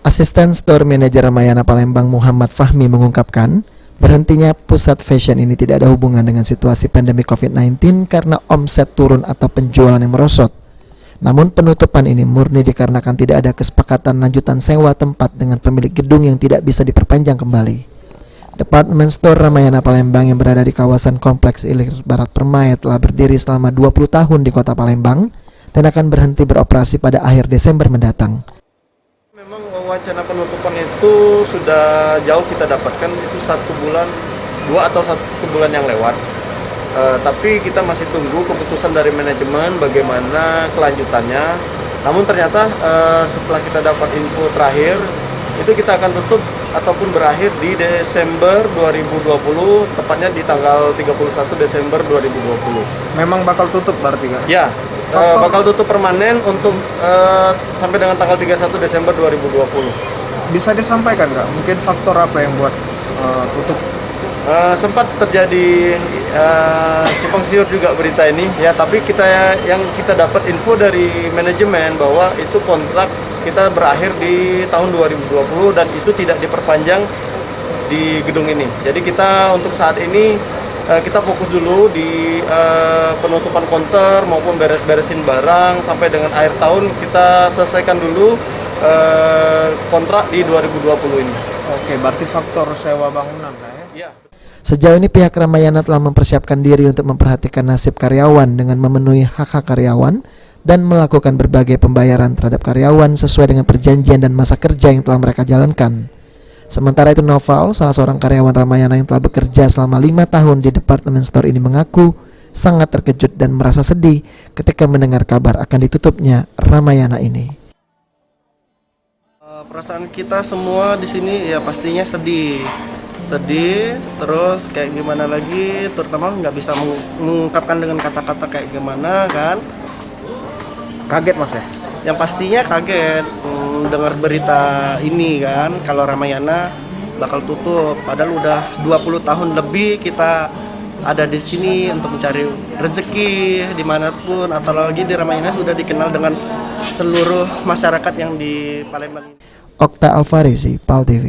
Asisten Store Manager Ramayana Palembang Muhammad Fahmi mengungkapkan, berhentinya pusat fashion ini tidak ada hubungan dengan situasi pandemi COVID-19 karena omset turun atau penjualan yang merosot. Namun penutupan ini murni dikarenakan tidak ada kesepakatan lanjutan sewa tempat dengan pemilik gedung yang tidak bisa diperpanjang kembali. Department Store Ramayana Palembang yang berada di kawasan Kompleks Ilir Barat Permai telah berdiri selama 20 tahun di kota Palembang dan akan berhenti beroperasi pada akhir Desember mendatang. Memang wacana penutupan itu sudah jauh kita dapatkan, itu 1 bulan, 2 atau 1 bulan yang lewat. Tapi kita masih tunggu keputusan dari manajemen bagaimana kelanjutannya. Namun ternyata setelah kita dapat info terakhir, itu kita akan tutup ataupun berakhir di Desember 2020, tepatnya di tanggal 31 Desember 2020. Memang bakal tutup berarti kan? Ya, bakal tutup permanen untuk sampai dengan tanggal 31 Desember 2020. Bisa disampaikan nggak? Mungkin faktor apa yang buat tutup? Sempat terjadi simpang siur juga berita ini ya, tapi yang kita dapat info dari manajemen bahwa itu kontrak kita berakhir di tahun 2020 dan itu tidak diperpanjang di gedung ini. Jadi kita untuk saat ini kita fokus dulu di penutupan konter maupun beres-beresin barang sampai dengan akhir tahun. Kita selesaikan dulu kontrak di 2020 ini. Oke, berarti faktor sewa bangunan lah ya? Ya. Sejauh ini pihak Ramayana telah mempersiapkan diri untuk memperhatikan nasib karyawan dengan memenuhi hak-hak karyawan dan melakukan berbagai pembayaran terhadap karyawan sesuai dengan perjanjian dan masa kerja yang telah mereka jalankan. Sementara itu Noval, salah seorang karyawan Ramayana yang telah bekerja selama 5 tahun di departemen store ini mengaku sangat terkejut dan merasa sedih ketika mendengar kabar akan ditutupnya Ramayana ini. Perasaan kita semua di sini ya pastinya sedih, terus kayak gimana lagi, terutama nggak bisa mengungkapkan dengan kata-kata kayak gimana kan. Kaget mas ya? Yang pastinya kaget dengar berita ini kan, kalau Ramayana bakal tutup. Padahal udah 20 tahun lebih kita ada di sini untuk mencari rezeki dimanapun, atau lagi di Ramayana sudah dikenal dengan seluruh masyarakat yang di Palembang ini. Okta Alfarizi, PAL TV.